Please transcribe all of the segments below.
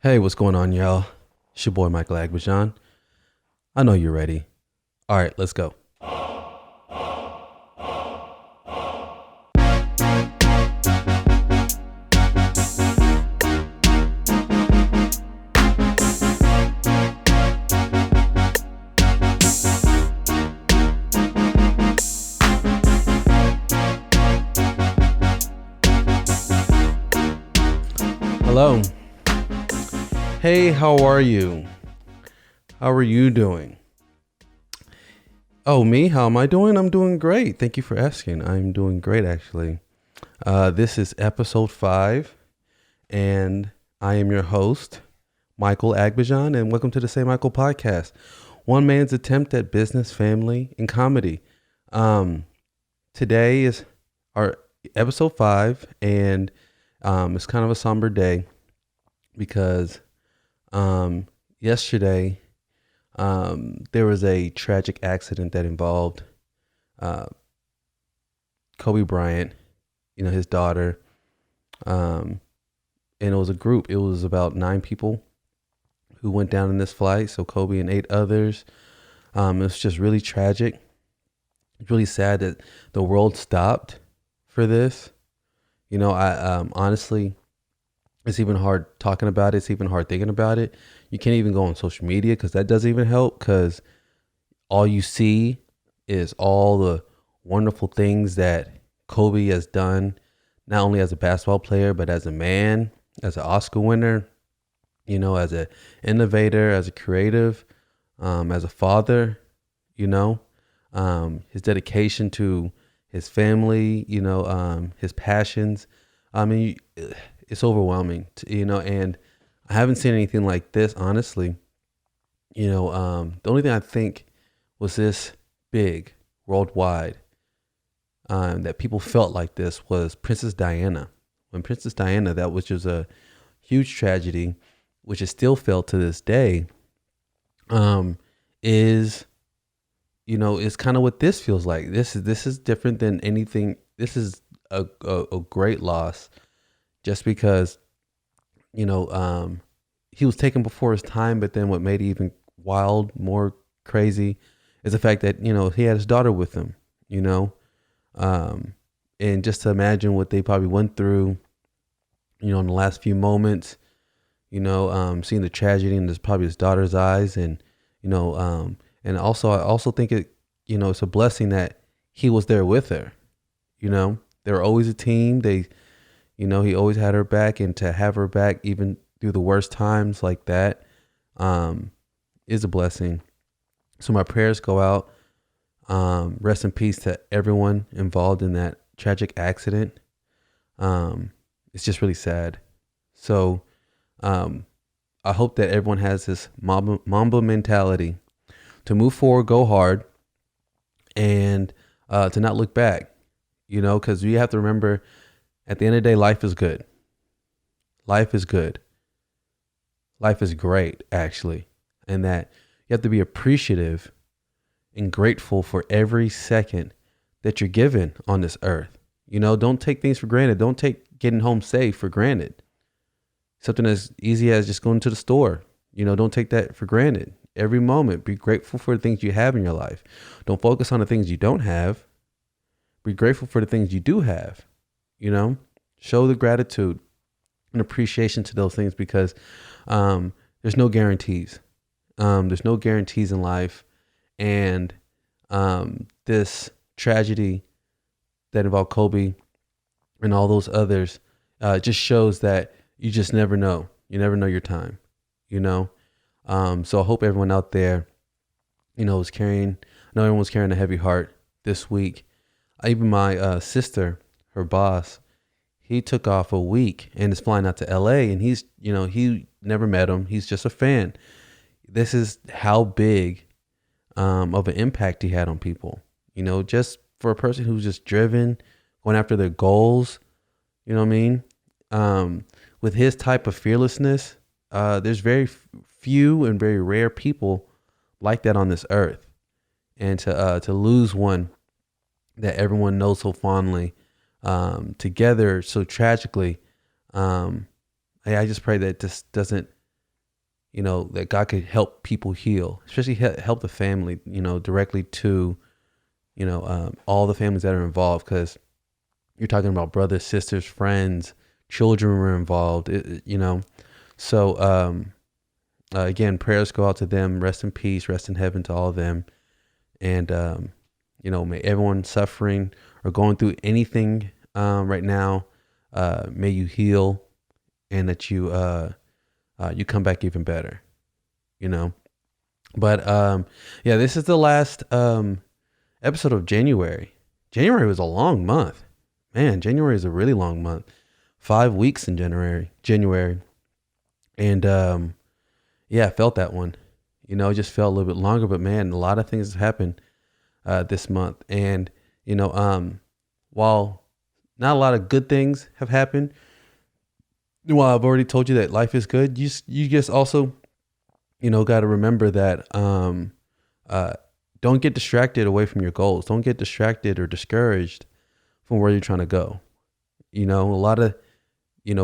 Hey, what's going on, y'all? It's your boy Michael Agbajan. I know you're ready. All right, let's go. Hello. Hey, how are you? How are you doing? Oh, me? How am I doing? I'm doing great. Thank you for asking. I'm doing great, actually. This is episode 5, and I am your host, Michael Agbajan, and welcome to the Say Michael podcast. One man's attempt at business, family, and comedy. Today is our episode 5, and it's kind of a somber day because yesterday there was a tragic accident that involved Kobe Bryant, his daughter, and it was a group. It was about 9 people who went down in this flight. So Kobe and 8 others. It was just really tragic. It's really sad that the world stopped for this. I honestly, it's even hard talking about it. It's even hard thinking about it. You can't even go on social media because that doesn't even help, because all you see is all the wonderful things that Kobe has done, not only as a basketball player, but as a man, as an Oscar winner, as an innovator, as a creative, as a father, his dedication to his family, his passions. I mean, it's overwhelming, and I haven't seen anything like this, honestly. The only thing I think was this big worldwide, that people felt like this, was Princess Diana. When Princess Diana, that was just a huge tragedy, which is still felt to this day, is kind of what this feels like. This is different than anything. This is a great loss, just because, he was taken before his time. But then what made it even more crazy is the fact that, he had his daughter with him, and just to imagine what they probably went through, in the last few moments, seeing the tragedy in probably his daughter's eyes. And, and also, I also think it's a blessing that he was there with her. They were always a team. He always had her back, and to have her back even through the worst times like that, is a blessing. So my prayers go out. Rest in peace to everyone involved in that tragic accident. It's just really sad. So I hope that everyone has this Mamba mentality to move forward, go hard, and to not look back, because you have to remember, at the end of the day, life is good. Life is good. Life is great, actually. And that you have to be appreciative and grateful for every second that you're given on this earth. Don't take things for granted. Don't take getting home safe for granted. Something as easy as just going to the store. Don't take that for granted. Every moment, be grateful for the things you have in your life. Don't focus on the things you don't have. Be grateful for the things you do have. Show the gratitude and appreciation to those things, because there's no guarantees. There's no guarantees in life. And this tragedy that involved Kobe and all those others just shows that you just never know. You never know your time, So I hope everyone out there, I know everyone's carrying a heavy heart this week. Even my sister, her boss, he took off a week and is flying out to LA, and he's, he never met him. He's just a fan. This is how big of an impact he had on people, just for a person who's just driven, going after their goals, you know what I mean? With his type of fearlessness, there's very few and very rare people like that on this earth. And to lose one that everyone knows so fondly, together so tragically, I just pray that this doesn't that God could help people heal, especially help the family, directly to, all the families that are involved. Because you're talking about brothers, sisters, friends, children were involved, So, again, prayers go out to them. Rest in peace, rest in heaven to all of them. And, may everyone suffering or going through anything right now, may you heal, and that you come back even better, But this is the last episode of January. January was a long month. Man, January is a really long month. 5 weeks in January. And I felt that one. It just felt a little bit longer, but man, a lot of things happened this month. And, while not a lot of good things have happened, while I've already told you that life is good, you just also, got to remember that don't get distracted away from your goals. Don't get distracted or discouraged from where you're trying to go. A lot of,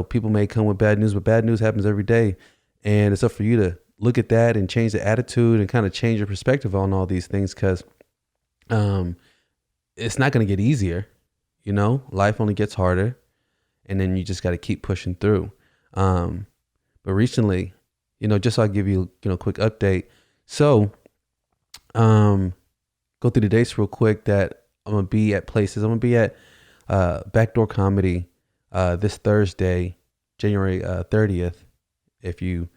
people may come with bad news, but bad news happens every day. And it's up for you to look at that and change the attitude and kind of change your perspective on all these things, because it's not going to get easier. Life only gets harder, and then you just got to keep pushing through. But recently, just so I'll give you, a quick update. So, go through the dates real quick that I'm going to be at places. I'm going to be at Backdoor Comedy this Thursday, January 30th. If you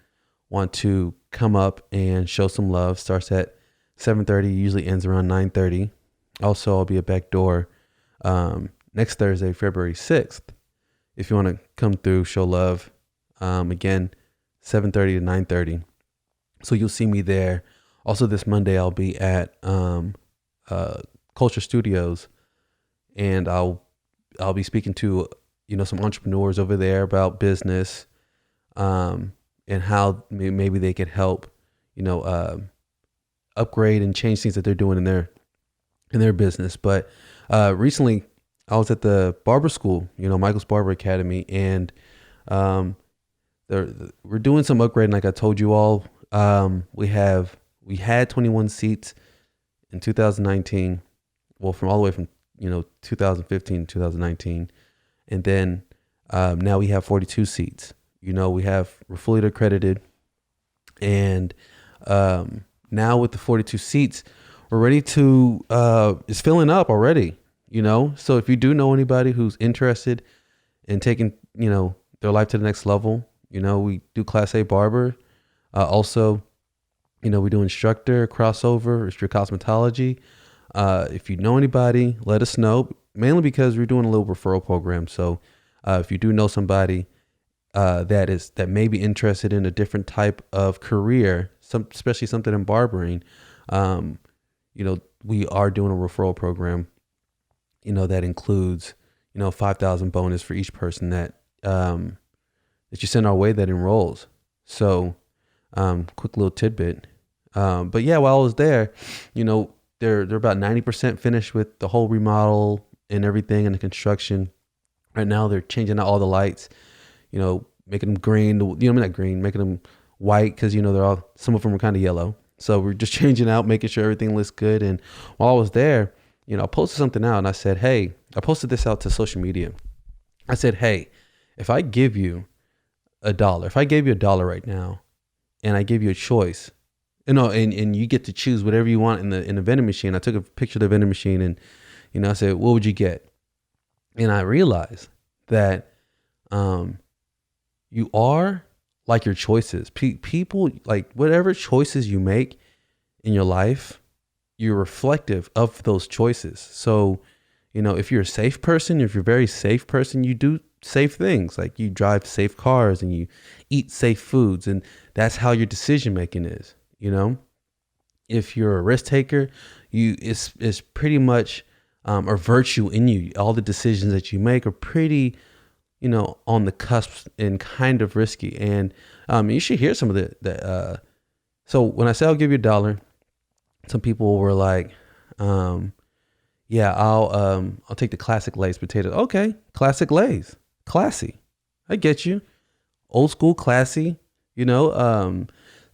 want to come up and show some love, starts at 7:30, usually ends around 9:30. Also, I'll be at Backdoor next Thursday, February 6th. If you want to come through, show love, again, 7:30 to 9:30. So you'll see me there. Also, this Monday, I'll be at Culture Studios, and I'll be speaking to some entrepreneurs over there about business, and how maybe they could help upgrade and change things that they're doing in their business. But recently, I was at the barber school, Michael's Barber Academy, and we're doing some upgrading. Like I told you all, we had 21 seats in 2019. Well, from all the way from 2015 to 2019, and then now we have 42 seats. We're fully accredited, and now with the 42 seats, we're ready to. It's filling up already. So if you do know anybody who's interested in taking their life to the next level, we do Class A barber. Also, we do instructor, crossover, street cosmetology. If you know anybody, let us know. Mainly because we're doing a little referral program. So if you do know somebody that may be interested in a different type of career, especially something in barbering, we are doing a referral program. That includes 5,000 bonus for each person that you send our way that enrolls. So quick little tidbit. But yeah, while I was there, they're about 90% finished with the whole remodel and everything and the construction. Right now, they're changing out all the lights, making them green, not green, making them white, because, some of them are kind of yellow. So we're just changing out, making sure everything looks good. And while I was there, I posted something out, and I said, hey, I posted this out to social media. I said, hey, if I give you $1, if I gave you $1 right now, and I give you a choice, and you get to choose whatever you want in the vending machine. I took a picture of the vending machine, and I said, what would you get? And I realized that you are like your choices. People, like, whatever choices you make in your life, you're reflective of those choices. So, if you're a safe person, if you're a very safe person, you do safe things. Like, you drive safe cars and you eat safe foods, and that's how your decision making is. If you're a risk taker, it's pretty much a virtue in you. All the decisions that you make are pretty, on the cusp and kind of risky. And you should hear some of the. So when I say I'll give you $1, some people were like, yeah, I'll take the classic Lay's potato. Okay, classic Lay's, classy. I get you. Old school, classy.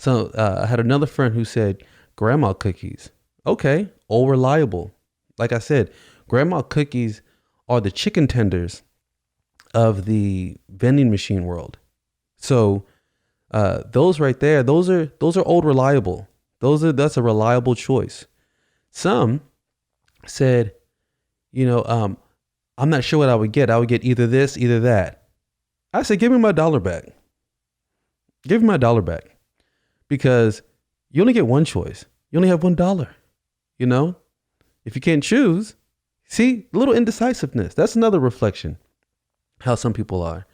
So I had another friend who said grandma cookies. Okay, all reliable. Like I said, grandma cookies are the chicken tenders of the vending machine world. So those right there, those are old reliable. That's a reliable choice. Some said, I'm not sure what I would get. I would get either this, either that. I said, give me my dollar back. Give me my dollar back, because you only get one choice. You only have $1. If you can't choose, see, a little indecisiveness. That's another reflection how some people are.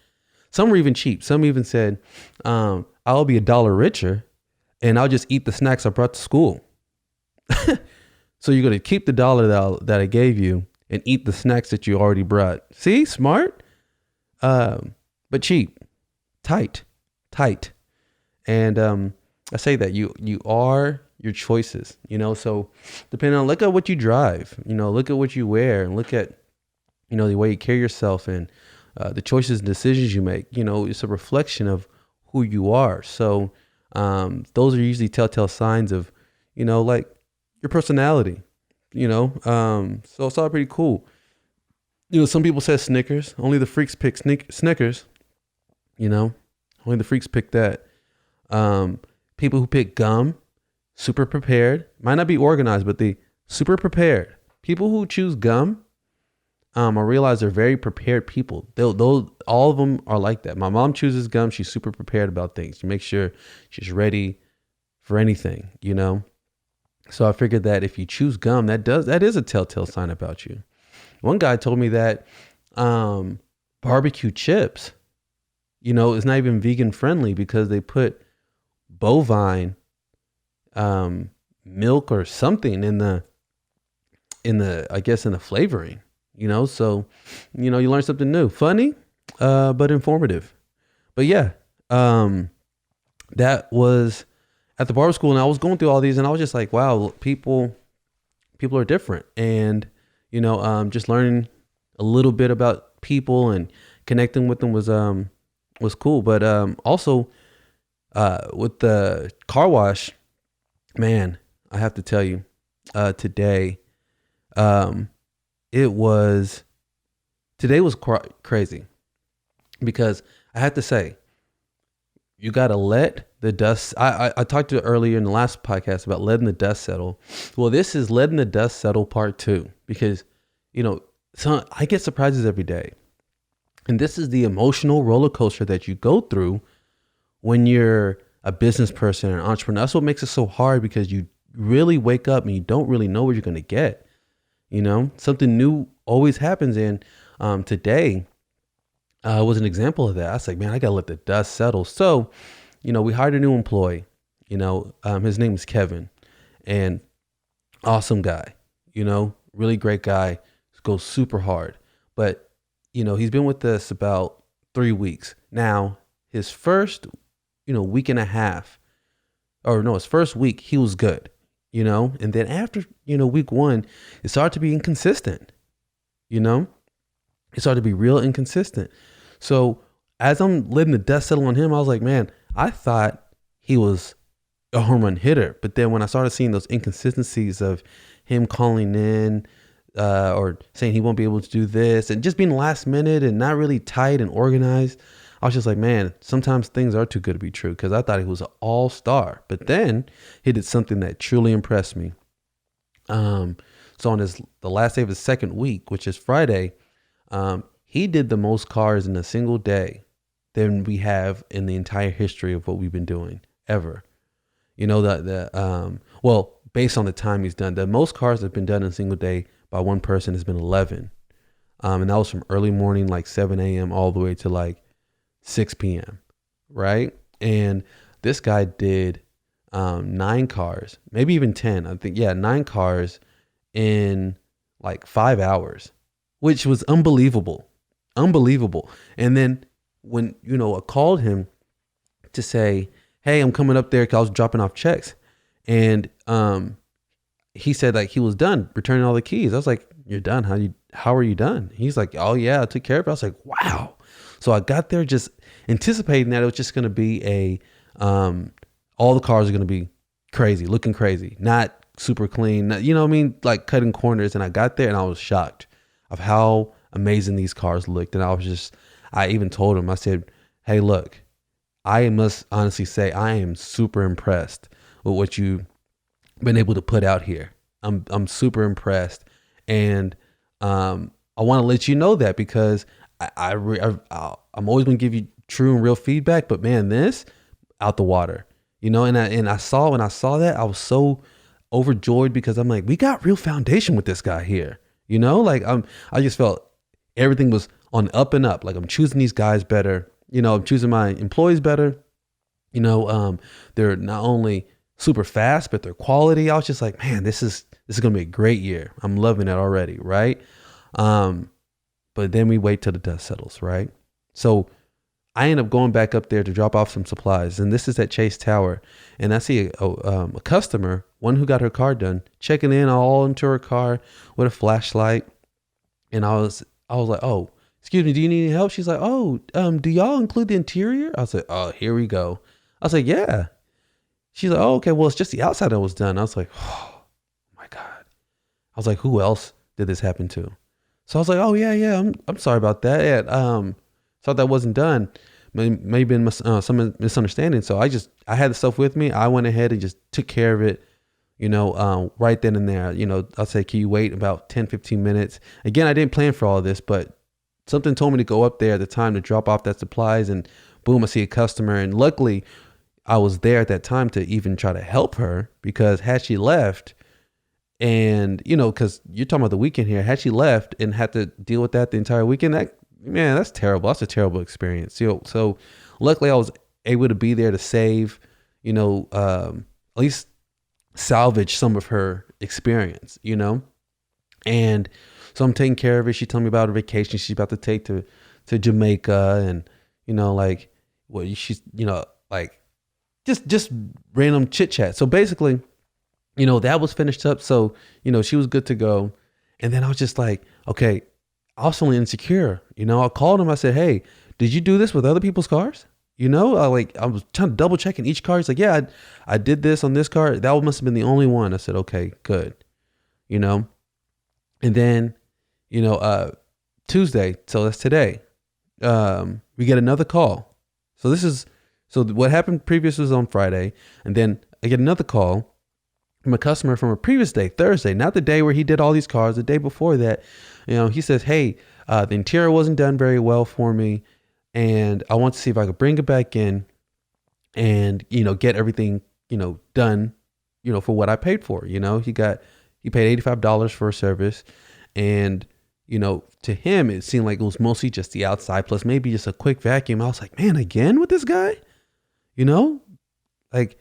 Some were even cheap. Some even said, I'll be $1 richer and I'll just eat the snacks I brought to school. So you're going to keep the dollar that I gave you and eat the snacks that you already brought. See, smart, but cheap, tight. And I say that you are your choices, so depending on, look at what you drive, look at what you wear, and look at, the way you carry yourself, and the choices and decisions you make, it's a reflection of who you are. So those are usually telltale signs of, like your personality, so it's all pretty cool. Some people say Snickers, only the freaks pick Snickers, only the freaks pick that. People who pick gum, super prepared, might not be organized, but they super prepared. People who choose gum, I realize they're very prepared people. They'll all of them are like that. My mom chooses gum. She's super prepared about things. She makes sure she's ready for anything, So I figured that if you choose gum, that is a telltale sign about you. One guy told me that barbecue chips, is not even vegan friendly because they put bovine milk or something in the I guess in the flavoring, so you learn something new, funny but informative. But yeah, that was at the barber school, and I was going through all these, and I was just like, wow, people are different. And just learning a little bit about people and connecting with them was cool. But also with the car wash, man, I have to tell you, today was crazy, because I have to say, you got to let the dust. I talked to earlier in the last podcast about letting the dust settle. Well, this is letting the dust settle part 2, because, I get surprises every day. And this is the emotional roller coaster that you go through when you're a business person or an entrepreneur. That's what makes it so hard, because you really wake up and you don't really know what you're going to get. Something new always happens. And today was an example of that. I was like, man, I got to let the dust settle. So, we hired a new employee, his name is Kevin, and awesome guy, really great guy, goes super hard. But, he's been with us about 3 weeks. Now, his first, week and a half, his first week, he was good, and then after, week 1, it started to be inconsistent, it started to be real inconsistent. So as I'm letting the dust settle on him, I was like, man, I thought he was a home run hitter. But then when I started seeing those inconsistencies of him calling in or saying he won't be able to do this, and just being last minute and not really tight and organized, I was just like, man, sometimes things are too good to be true, because I thought he was an all-star. But then he did something that truly impressed me. So on the last day of his second week, which is Friday, he did the most cars in a single day than we have in the entire history of what we've been doing ever. Well, based on the time he's done, the most cars that have been done in a single day by one person has been 11. And that was from early morning, like 7 a.m. all the way to like 6 p.m. Right. And this guy did 9 cars, maybe even 10. I think, 9 cars in like 5 hours, which was unbelievable. And then when, I called him to say, hey, I'm coming up there because I was dropping off checks. And he said like he was done returning all the keys. I was like, you're done? How are you done? He's like, oh yeah, I took care of it. I was like, wow. So I got there just anticipating that it was just going to be a all the cars are going to be crazy, looking crazy, not super clean, you know what I mean? Like cutting corners. And I got there and I was shocked of how amazing these cars looked. And I even told him, I said, hey, look, I must honestly say I am super impressed with what you've been able to put out here. I'm super impressed. And I want to let you know that because I'm always going to give you true and real feedback, but man, this out the water, you know, and when I saw that, I was so overjoyed because I'm like, we got real foundation with this guy here, you know, like I just felt everything was on up and up. Like I'm choosing these guys better, you know, I'm choosing my employees better, you know, they're not only super fast, but their quality. I was just like, man, this is going to be a great year. I'm loving it already. Right. But then we wait till the dust settles. Right. So I end up going back up there to drop off some supplies. And this is at Chase Tower. And I see a customer, one who got her car done, checking in all into her car with a flashlight. And I was like, oh, excuse me, do you need any help? She's like, oh, do y'all include the interior? I was like, oh, here we go. I was like, yeah. She's like, oh, okay, well, it's just the outside that was done. I was like, oh my God. I was like, who else did this happen to? So I was like, oh yeah, I'm sorry about that. Yeah, thought that wasn't done. Maybe been some misunderstanding. So I had the stuff with me. I went ahead and just took care of it, you know, right then and there. You know, I'll say, can you wait about 10, 15 minutes? Again, I didn't plan for all of this, but something told me to go up there at the time to drop off that supplies, and boom, I see a customer. And luckily I was there at that time to even try to help her, because had she left, and you know, because you're talking about the weekend here, had she left and had to deal with that the entire weekend, that's terrible. That's a terrible experience. You know, so luckily I was able to be there to save, you know, at least salvage some of her experience, you know? And so I'm taking care of it. She told me about her vacation she's about to take to Jamaica, and, you know, like what she's, you know, like just random chit chat. So basically, you know, that was finished up. So, you know, she was good to go. And then I was just like, okay, I was feeling insecure. You know, I called him. I said, hey, did you do this with other people's cars? You know, I was trying to double checking each car. He's like, yeah, I did this on this car. That must have been the only one. I said, okay, good. You know, and then, you know, Tuesday, so that's today, we get another call. So what happened previous was on Friday. And then I get another call from a customer from a previous day, Thursday, not the day where he did all these cars, the day before that. You know, he says, hey, the interior wasn't done very well for me, and I want to see if I could bring it back in and, you know, get everything, you know, done, you know, for what I paid for. You know, he paid $85 for a service, and, you know, to him, it seemed like it was mostly just the outside plus maybe just a quick vacuum. I was like, man, again with this guy, you know, like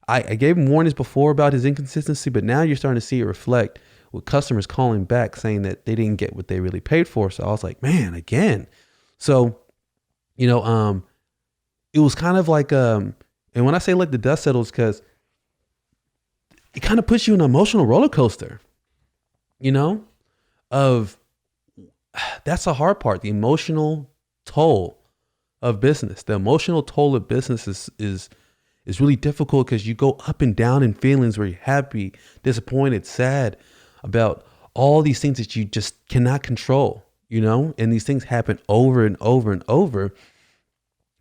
I gave him warnings before about his inconsistency, but now you're starting to see it reflect with customers calling back saying that they didn't get what they really paid for. So I was like, man, again. So, you know, it was kind of like, and when I say like the dust settles, because it kind of puts you in an emotional roller coaster, you know, that's the hard part, the emotional toll of business. The emotional toll of business is really difficult, because you go up and down in feelings where you're happy, disappointed, sad about all these things that you just cannot control, you know, and these things happen over and over and over,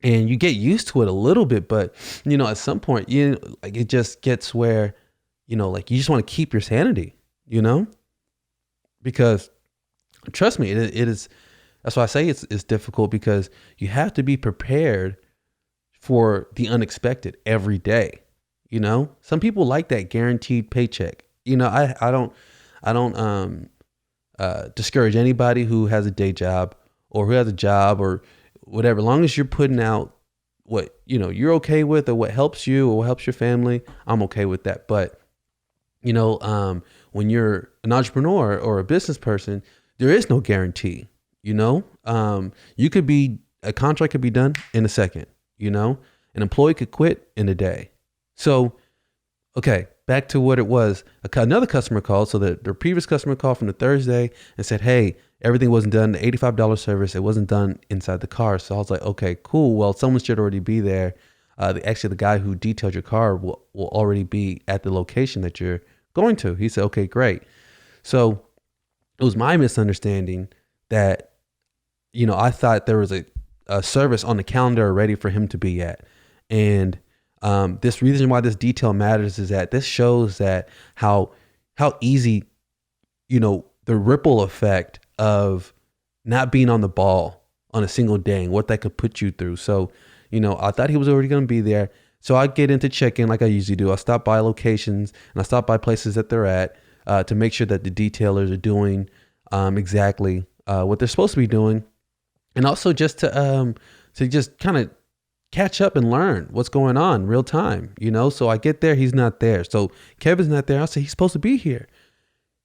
and you get used to it a little bit, but, you know, at some point, you know, like it just gets where, you know, like you just want to keep your sanity, you know, because trust me, it is, that's why I say it's difficult, because you have to be prepared for the unexpected every day. You know, some people like that guaranteed paycheck. You know, I don't discourage anybody who has a day job or who has a job or whatever. As long as you're putting out what, you know, you're okay with, or what helps you or what helps your family, I'm okay with that. But, you know, when you're an entrepreneur or a business person, there is no guarantee. You know, a contract could be done in a second. You know, an employee could quit in a day. So, okay, back to what it was. Another customer called. So the previous customer called from the Thursday and said, hey, everything wasn't done. The $85 service, it wasn't done inside the car. So I was like, okay, cool. Well, someone should already be there the guy who detailed your car will already be at the location that you're going to. He said, okay, great. So it was my misunderstanding that, I thought there was a service on the calendar ready for him to be at. And this reason why this detail matters is that this shows that how easy, the ripple effect of not being on the ball on a single day and what that could put you through. So, I thought he was already going to be there. So I get into check-in like I usually do. I stop by locations and I stop by places that they're at to make sure that the detailers are doing exactly what they're supposed to be doing. And also just to just kind of catch up and learn what's going on real time, So I get there, he's not there. So Kevin's not there. I say, he's supposed to be here.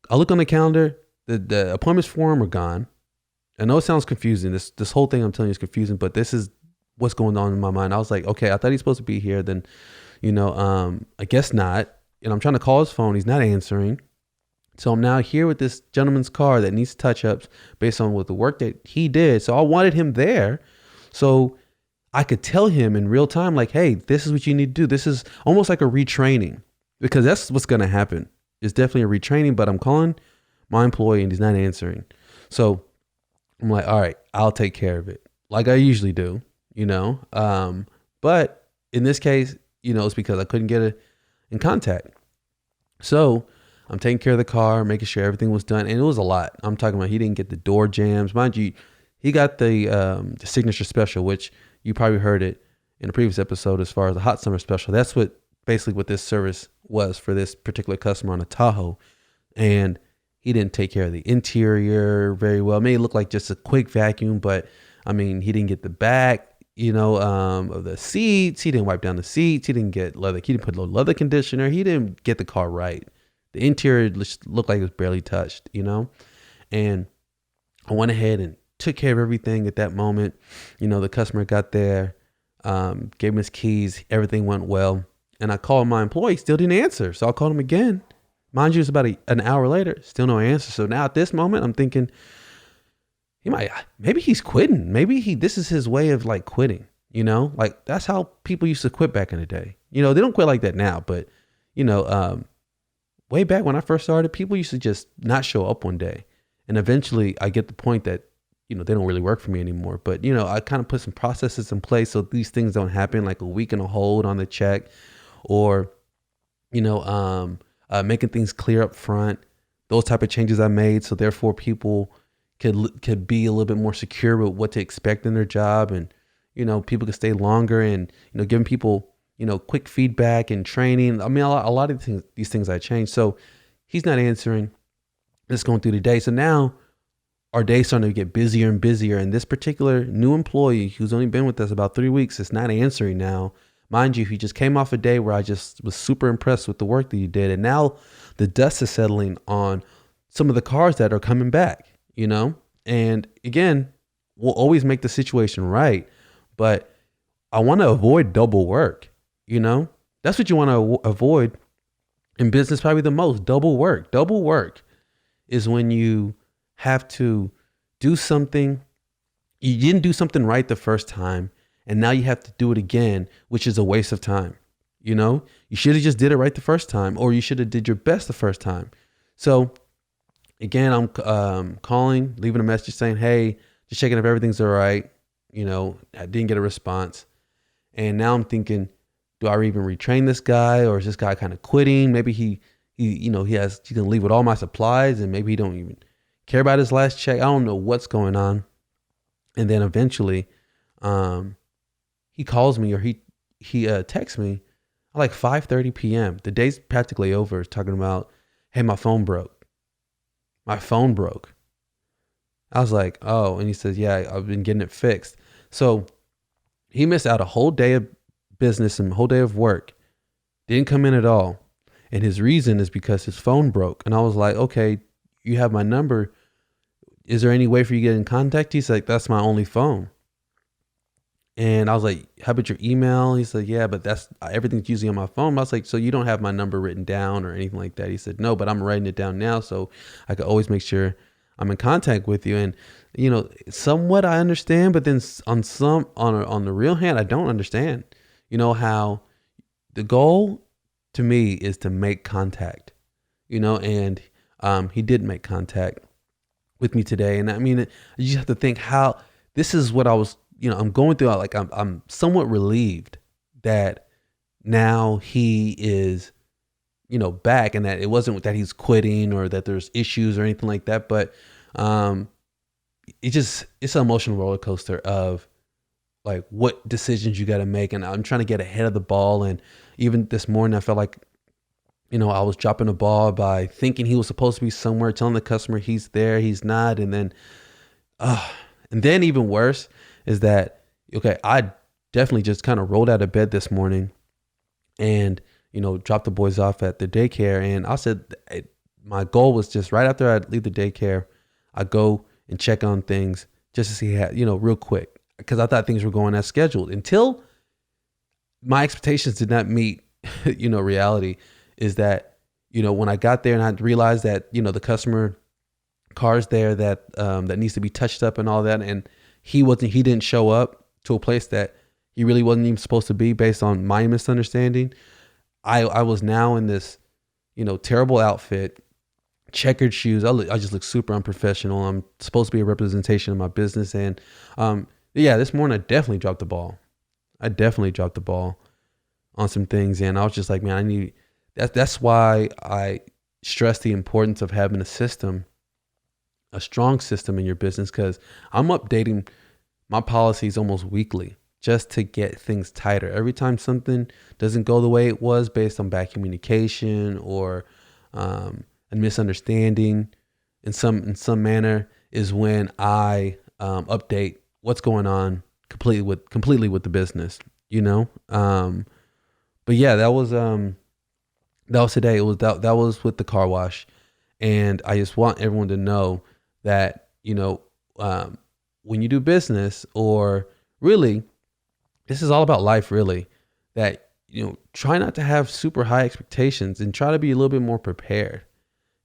I look on the calendar, the appointments for him are gone. I know it sounds confusing. This whole thing I'm telling you is confusing, but this is what's going on in my mind. I was like, okay, I thought he's supposed to be here. Then, I guess not. And I'm trying to call his phone. He's not answering. So I'm now here with this gentleman's car that needs touch-ups based on what the work that he did. So I wanted him there so I could tell him in real time, like, hey, this is what you need to do. This is almost like a retraining, because that's what's going to happen. It's definitely a retraining, but I'm calling my employee and he's not answering. So I'm like, all right, I'll take care of it like I usually do, but in this case, it's because I couldn't get in contact. So I'm taking care of the car, making sure everything was done. And it was a lot. I'm talking about he didn't get the door jams. Mind you, he got the signature special, which you probably heard it in a previous episode as far as the hot summer special. That's basically what this service was for this particular customer on a Tahoe. And he didn't take care of the interior very well. It may look like just a quick vacuum, but I mean, he didn't get the back, of the seats. He didn't wipe down the seats. He didn't get leather. He didn't put leather conditioner. He didn't get the car right. The interior looked like it was barely touched, and I went ahead and took care of everything at that moment. The customer got there, gave him his keys. Everything went well. And I called my employee, still didn't answer. So I called him again. Mind you, it's about an hour later, still no answer. So now at this moment, I'm thinking maybe he's quitting. Maybe this is his way of like quitting, like that's how people used to quit back in the day. They don't quit like that now, but way back when I first started, people used to just not show up one day. And eventually I get the point that, they don't really work for me anymore. But, I kind of put some processes in place so these things don't happen, like a week and a hold on the check, or, making things clear up front. Those type of changes I made. So therefore people could be a little bit more secure with what to expect in their job. And, people could stay longer and, giving people, quick feedback and training. I mean, a lot of these things I changed. So he's not answering. It's going through the day. So now our day's starting to get busier and busier. And this particular new employee who's only been with us about 3 weeks is not answering now. Mind you, he just came off a day where I just was super impressed with the work that you did. And now the dust is settling on some of the cars that are coming back, And again, we'll always make the situation right. But I want to avoid double work. That's what you want to avoid in business, probably the most. Double work. Double work is when you have to do something. You didn't do something right the first time, and now you have to do it again, which is a waste of time. You should have just did it right the first time, or you should have did your best the first time. So again, I'm calling, leaving a message saying, hey, just checking if everything's all right. I didn't get a response. And now I'm thinking, do I even retrain this guy, or is this guy kind of quitting? Maybe he can leave with all my supplies, and maybe he don't even care about his last check. I don't know what's going on. And then eventually, he calls me, or he texts me at like 5:30 p.m. The day's practically over. Talking about, hey, my phone broke. My phone broke. I was like, oh, and he says, yeah, I've been getting it fixed. So he missed out a whole day of business and a whole day of work. Didn't come in at all. And his reason is because his phone broke. And I was like, okay, you have my number. Is there any way for you to get in contact? He's like, that's my only phone. And I was like, how about your email? He said, yeah, but everything's usually on my phone. I was like, so you don't have my number written down or anything like that? He said, no, but I'm writing it down now, so I could always make sure I'm in contact with you. And, somewhat I understand, but then on the real hand, I don't understand. You know how the goal to me is to make contact, and he did make contact with me today. And I mean, you just have to think how this is what I was, I'm going through. Like I'm somewhat relieved that now he is, back, and that it wasn't that he's quitting or that there's issues or anything like that. But it's an emotional roller coaster of like what decisions you got to make. And I'm trying to get ahead of the ball. And even this morning, I felt like, I was dropping the ball by thinking he was supposed to be somewhere, telling the customer he's there, he's not. And then even worse is that, okay, I definitely just kind of rolled out of bed this morning and, dropped the boys off at the daycare. And I said, my goal was just right after I leave the daycare, I go and check on things just to see how, real quick, because I thought things were going as scheduled until my expectations did not meet, reality. Is that, when I got there and I realized that, the customer car's there that that needs to be touched up and all that, and he didn't show up to a place that he really wasn't even supposed to be based on my misunderstanding. I was now in this, terrible outfit, checkered shoes. I just look super unprofessional. I'm supposed to be a representation of my business. And this morning I definitely dropped the ball. On some things. And I was just like, man, that's why I stress the importance of having a strong system in your business, because I'm updating my policies almost weekly just to get things tighter. Every time something doesn't go the way it was based on bad communication or a misunderstanding in some manner is when I update what's going on completely with the business, But yeah, that was today. It was that was with the car wash, and I just want everyone to know that when you do business, or really, this is all about life, really. That try not to have super high expectations and try to be a little bit more prepared.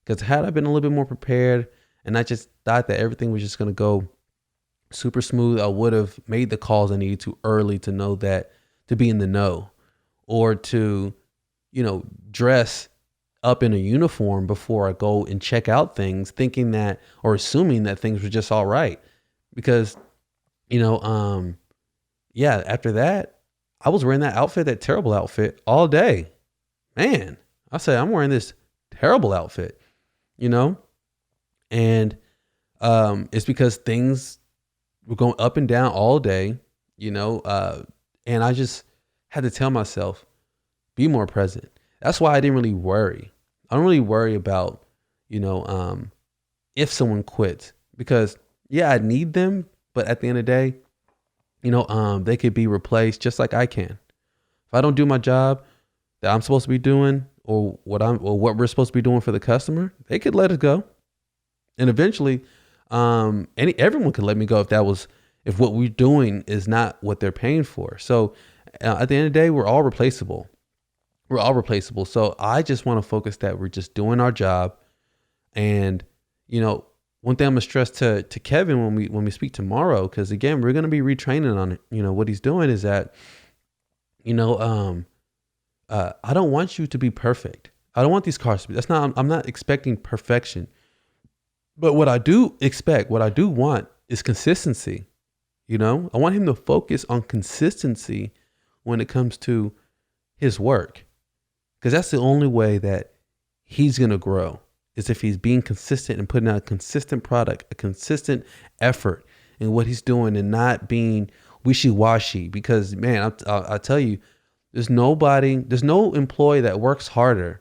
Because had I been a little bit more prepared, and I just thought that everything was just going to go super smooth, I would have made the calls I needed to early to know that, to be in the know, or to dress up in a uniform before I go and check out things, thinking that, or assuming that things were just all right. Because, after that, I was wearing that terrible outfit all day. Man, I said, I'm wearing this terrible outfit, and it's because things were going up and down all day, and I just had to tell myself, be more present. That's why I didn't really worry. I don't really worry about, if someone quits, because I need them, but at the end of the day, they could be replaced just like I can. If I don't do my job that I'm supposed to be doing, or what we're supposed to be doing for the customer, they could let us go. And eventually, everyone could let me go if what we're doing is not what they're paying for. So at the end of the day, we're all replaceable. So I just want to focus that we're just doing our job. And, one thing I'm gonna stress to Kevin when we speak tomorrow, because again, we're gonna be retraining on what he's doing, is that, I don't want you to be perfect. I don't want these cars to be. I'm not expecting perfection. But what I do want is consistency. I want him to focus on consistency when it comes to his work. Because that's the only way that he's going to grow, is if he's being consistent and putting out a consistent product, a consistent effort in what he's doing, and not being wishy-washy. Because, man, I'll tell you, there's no employee that works harder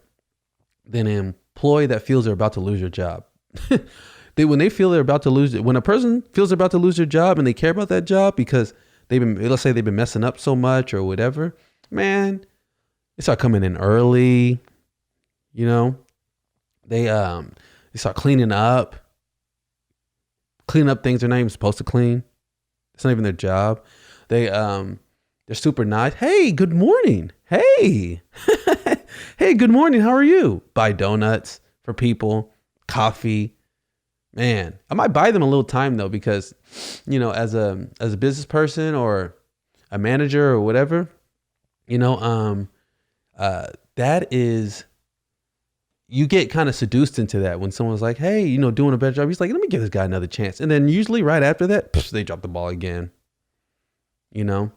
than an employee that feels they're about to lose their job. When a person feels they're about to lose their job and they care about that job because let's say they've been messing up so much or whatever, man, they start coming in early, they start cleaning up things they're not even supposed to clean. It's not even their job. They're super nice. Hey, good morning. Hey, hey, good morning. How are you? Buy donuts for people, coffee. Man, I might buy them a little time though, because, as a business person or a manager or whatever, You know, that is, you get kind of seduced into that when someone's like, hey, doing a better job. He's like, let me give this guy another chance. And then usually right after that, they drop the ball again, you know?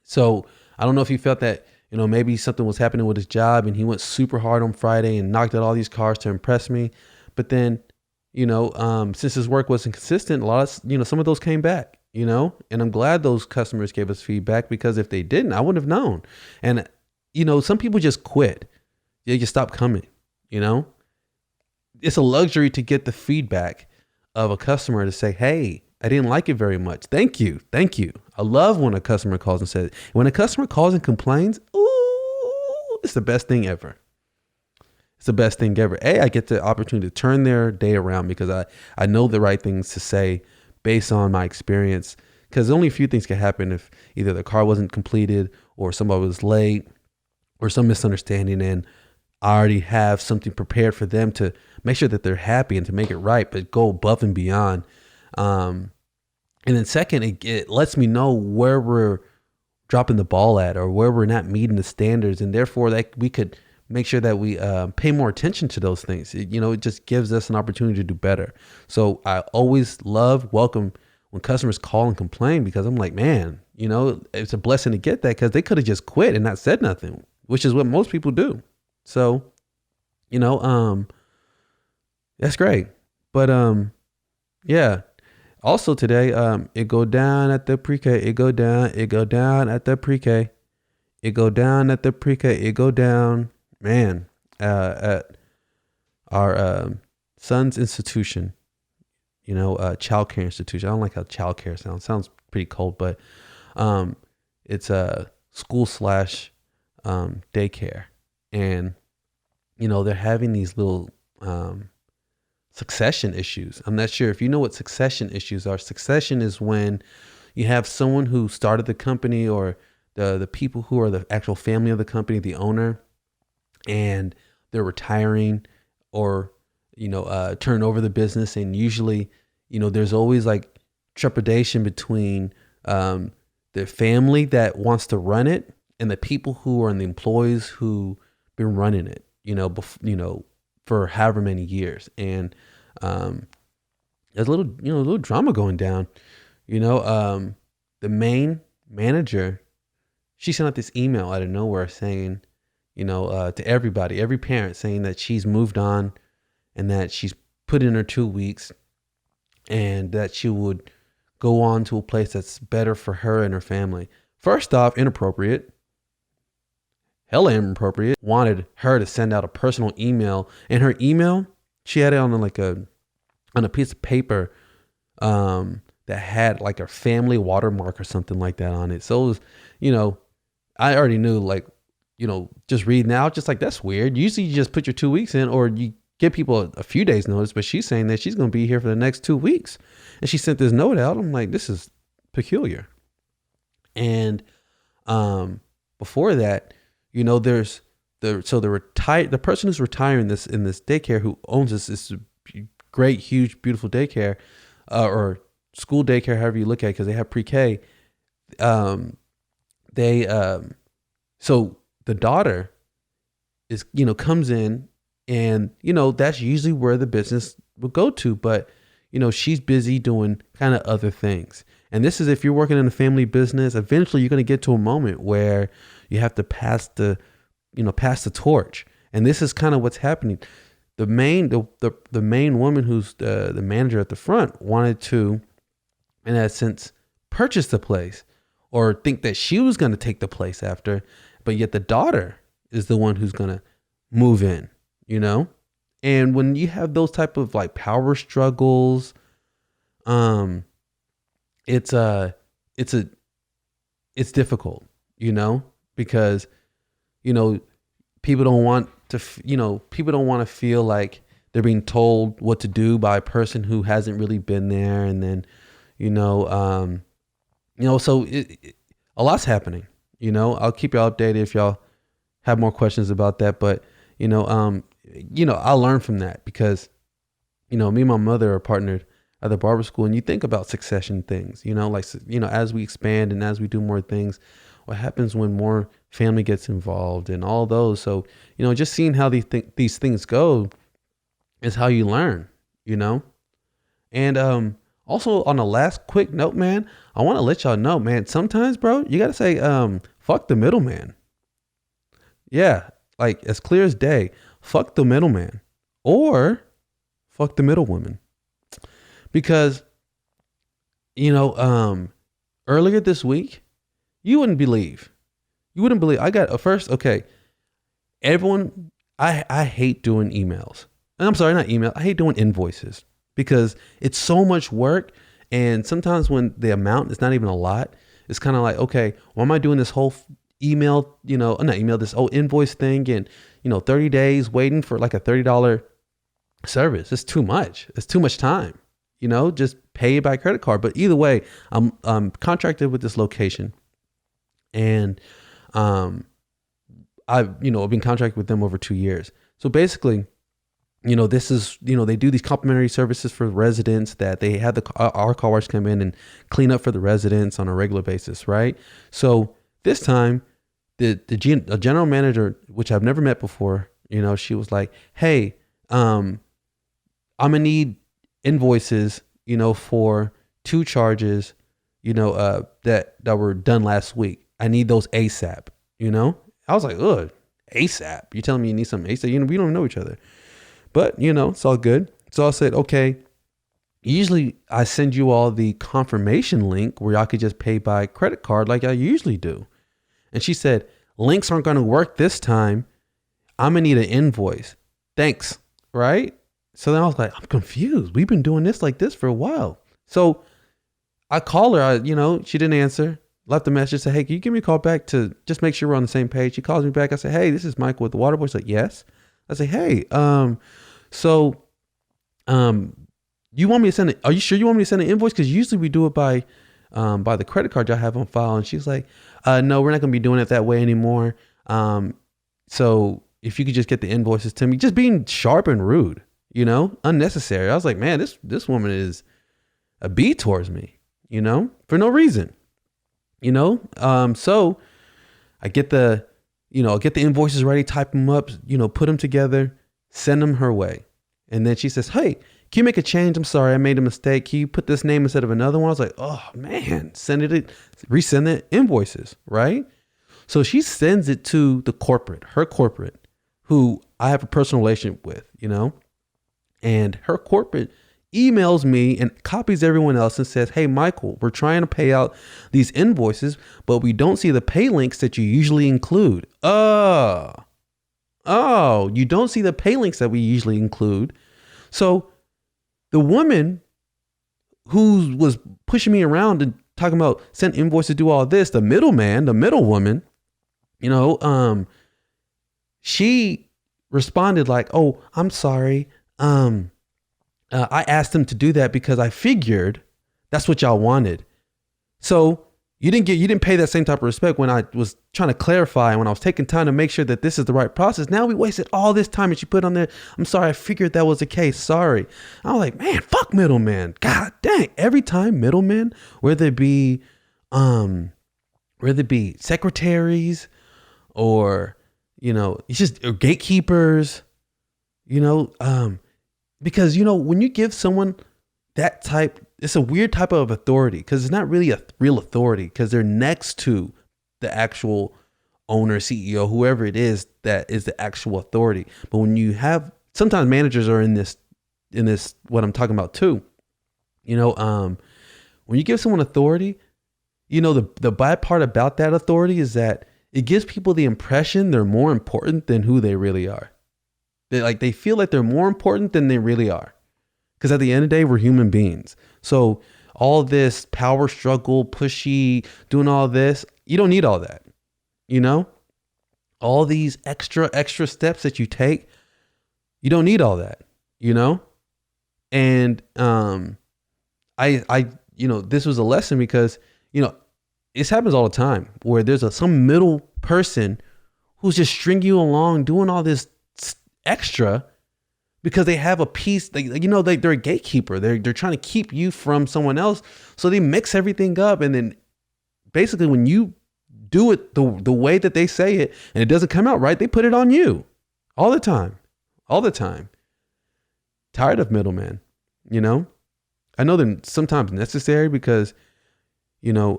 So I don't know if he felt that, maybe something was happening with his job and he went super hard on Friday and knocked out all these cars to impress me. But then, since his work wasn't consistent, a lot of, some of those came back, and I'm glad those customers gave us feedback, because if they didn't, I wouldn't have known. And, some people just quit. They just stop coming, It's a luxury to get the feedback of a customer to say, hey, I didn't like it very much. Thank you. Thank you. I love when a customer calls and says, when a customer calls and complains, ooh, it's the best thing ever. It's the best thing ever. I get the opportunity to turn their day around because I know the right things to say based on my experience. Because only a few things can happen if either the car wasn't completed or somebody was late or some misunderstanding. And I already have something prepared for them to make sure that they're happy and to make it right, but go above and beyond. And then second, it lets me know where we're dropping the ball at or where we're not meeting the standards. And therefore that we could make sure that we pay more attention to those things. It just gives us an opportunity to do better. So I always welcome when customers call and complain, because I'm like, man, it's a blessing to get that, because they could have just quit and not said nothing, which is what most people do. So, that's great. But, yeah. Also today, it go down at the pre-K, it go down at the pre-K, it go down at the pre-K, it go down, man, at our son's institution, child care institution. I don't like how child care sounds. Sounds pretty cold, but it's a school / daycare. And, they're having these little succession issues. I'm not sure if you know what succession issues are. Succession is when you have someone who started the company, or the people who are the actual family of the company, the owner, and they're retiring or, turn over the business. And usually, there's always like trepidation between the family that wants to run it and the people who are in the employees who been running it, for however many years. And there's a little drama going down. The main manager, she sent out this email out of nowhere saying, to everybody, every parent, saying that she's moved on and that she's put in her 2 weeks and that she would go on to a place that's better for her and her family. First off, inappropriate. Hella inappropriate. Wanted her to send out a personal email, and her email, she had it on a piece of paper that had like a family watermark or something like that on it. So it was, I already knew, just reading out, just like, that's weird. Usually you just put your 2 weeks in, or you give people a few days notice, but she's saying that she's going to be here for the next 2 weeks. And she sent this note out. I'm like, this is peculiar. And before that, there's the person who's retiring in this daycare, who owns this great, huge, beautiful daycare, or school daycare, however you look at it, because they have pre-K. So the daughter is, comes in, and, that's usually where the business will go to. But, she's busy doing kind of other things. And this is, if you're working in a family business, eventually you're going to get to a moment where you have to pass the torch. And this is kind of what's happening. The main woman, who's the manager at the front, wanted to, in that sense, purchase the place, or think that she was going to take the place after, but yet the daughter is the one who's going to move in, And when you have those type of like power struggles, it's difficult, because, people don't want to feel like they're being told what to do by a person who hasn't really been there. And then, so a lot's happening, I'll keep y'all updated if y'all have more questions about that. But, I learned from that because, me and my mother are partnered at the barber school, and you think about succession things, as we expand and as we do more things, What happens when more family gets involved and all those. So, just seeing how these things go is how you learn, And also on a last quick note, man, I want to let y'all know, man, sometimes, bro, you got to say, fuck the middleman. Yeah, like as clear as day, fuck the middleman or fuck the middlewoman. Because, earlier this week, you wouldn't believe, I got first, okay, everyone, I hate doing emails. And I'm sorry, not email. I hate doing invoices because it's so much work. And sometimes when the amount is not even a lot, it's kind of like, okay, why am I doing this whole email, not email, this whole invoice thing and, 30 days waiting for like a $30 service. It's too much. It's too much time, just pay it by credit card. But either way, I'm contracted with this location and, I've been contracted with them over 2 years. So basically, this is, they do these complimentary services for residents that they have our car wash come in and clean up for the residents on a regular basis. Right. So this time the general manager, which I've never met before, she was like, hey, I'm gonna need invoices, for 2 charges, that were done last week. I need those ASAP, I was like, ugh, ASAP. You telling me you need something ASAP? We don't know each other. But, it's all good. So I said, okay, usually I send you all the confirmation link where y'all could just pay by credit card like I usually do. And she said, links aren't going to work this time. I'm going to need an invoice. Thanks. Right? So then I was like, I'm confused. We've been doing this like this for a while. So I call her, she didn't answer. Left a message, said, hey, can you give me a call back to just make sure we're on the same page? She calls me back. I said, hey, this is Michael with the Water Boy. She's like, yes. I say, hey, you want me to send it? Are you sure you want me to send an invoice? Because usually we do it by the credit card y'all have on file. And she's like, no, we're not going to be doing it that way anymore. So if you could just get the invoices to me, just being sharp and rude, unnecessary. I was like, man, this woman is a bee towards me, for no reason, so I get the invoices ready, type them up, put them together, send them her way. And then she says, hey, can you make a change? I'm sorry, I made a mistake. Can you put this name instead of another one? I was like, oh man, resend the invoices, right? So she sends it to her corporate, who I have a personal relationship with, and her corporate emails me and copies everyone else and says, hey, Michael, we're trying to pay out these invoices, but we don't see the pay links that you usually include. Oh, you don't see the pay links that we usually include. So the woman who was pushing me around and talking about send invoices, do all this, the middlewoman, she responded like, oh, I'm sorry. I asked them to do that because I figured that's what y'all wanted. So you didn't pay that same type of respect when I was trying to clarify, when I was taking time to make sure that this is the right process. Now we wasted all this time and she put on there, I'm sorry, I figured that was the case. Sorry. I was like, man, fuck middlemen. God dang. Every time middlemen, whether it be secretaries or, it's just or gatekeepers, because, when you give someone that type, it's a weird type of authority because it's not really a real authority because they're next to the actual owner, CEO, whoever it is that is the actual authority. But when you have, sometimes managers are in this, what I'm talking about too, when you give someone authority, the bad part about that authority is that it gives people the impression they're more important than who they really are. They feel like they're more important than they really are. Because at the end of the day, we're human beings. So all this power struggle, pushy, doing all this, you don't need all that. All these extra steps that you take, you don't need all that, And this was a lesson because, this happens all the time where there's some middle person who's just stringing you along doing all this extra because they have a piece, they're a gatekeeper. They're trying to keep you from someone else. So they mix everything up. And then basically when you do it the way that they say it and it doesn't come out right, they put it on you all the time. All the time. Tired of middlemen, you know? I know they're sometimes necessary because, you know,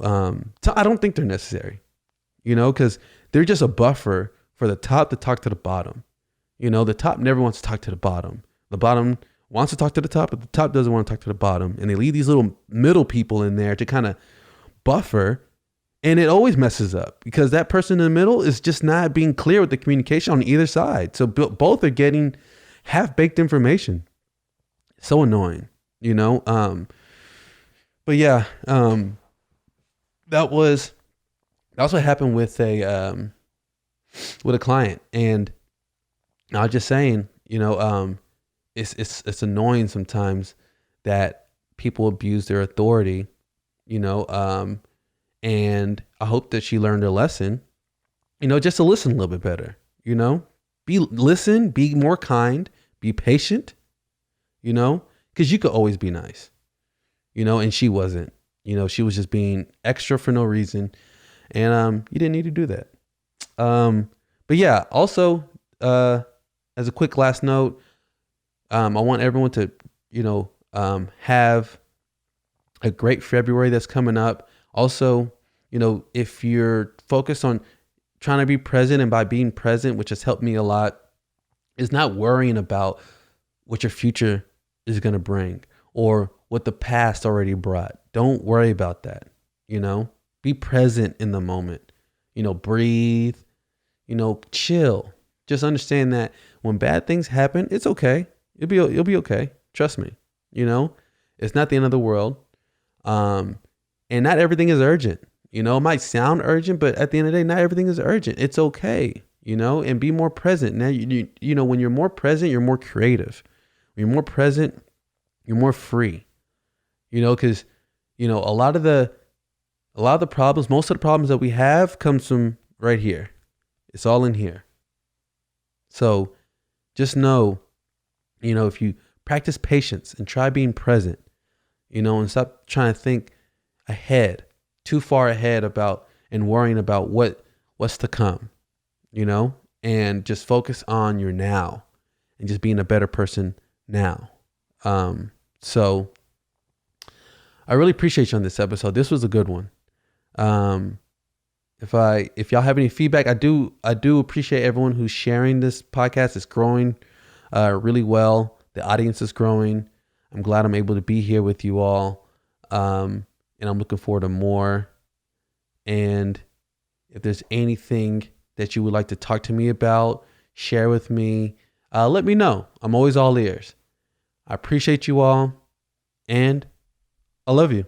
I don't think they're necessary, you know, because they're just a buffer for the top to talk to the bottom. You know, the top never wants to talk to the bottom. The bottom wants to talk to the top, but the top doesn't want to talk to the bottom. And they leave these little middle people in there to kind of buffer. And it always messes up because that person in the middle is just not being clear with the communication on either side. So both are getting half-baked information. So annoying, you know? But yeah, that was what happened with a client. And I was just saying, you know, it's annoying sometimes that people abuse their authority, you know, and I hope that she learned a lesson, you know, just to listen a little bit better, you know, be more kind, be patient, you know, because you could always be nice, you know, and she wasn't, you know, she was just being extra for no reason. And you didn't need to do that. But yeah, also, as a quick last note, I want everyone to, you know, have a great February that's coming up. Also, you know, if you're focused on trying to be present, and by being present, which has helped me a lot, is not worrying about what your future is going to bring or what the past already brought. Don't worry about that. You know, be present in the moment, you know, breathe, you know, chill. Just understand that when bad things happen, it's okay. You'll be okay. Trust me. You know, it's not the end of the world. And not everything is urgent. You know, it might sound urgent, but at the end of the day, not everything is urgent. It's okay. You know, and be more present. Now, you know, when you're more present, you're more creative. When you're more present, you're more free. You know, because, you know, a lot of the problems, most of the problems that we have comes from right here. It's all in here. So just know, you know, if you practice patience and try being present, you know, and stop trying to think ahead, too far ahead about and worrying about what's to come, you know, and just focus on your now and just being a better person now. So I really appreciate you on this episode. This was a good one. If y'all have any feedback, I do appreciate everyone who's sharing this podcast. It's growing really well. The audience is growing. I'm glad I'm able to be here with you all. And I'm looking forward to more. And if there's anything that you would like to talk to me about, share with me, let me know. I'm always all ears. I appreciate you all, and I love you.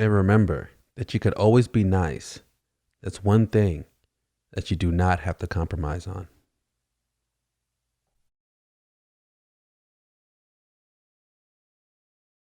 And remember that you could always be nice. That's one thing that you do not have to compromise on.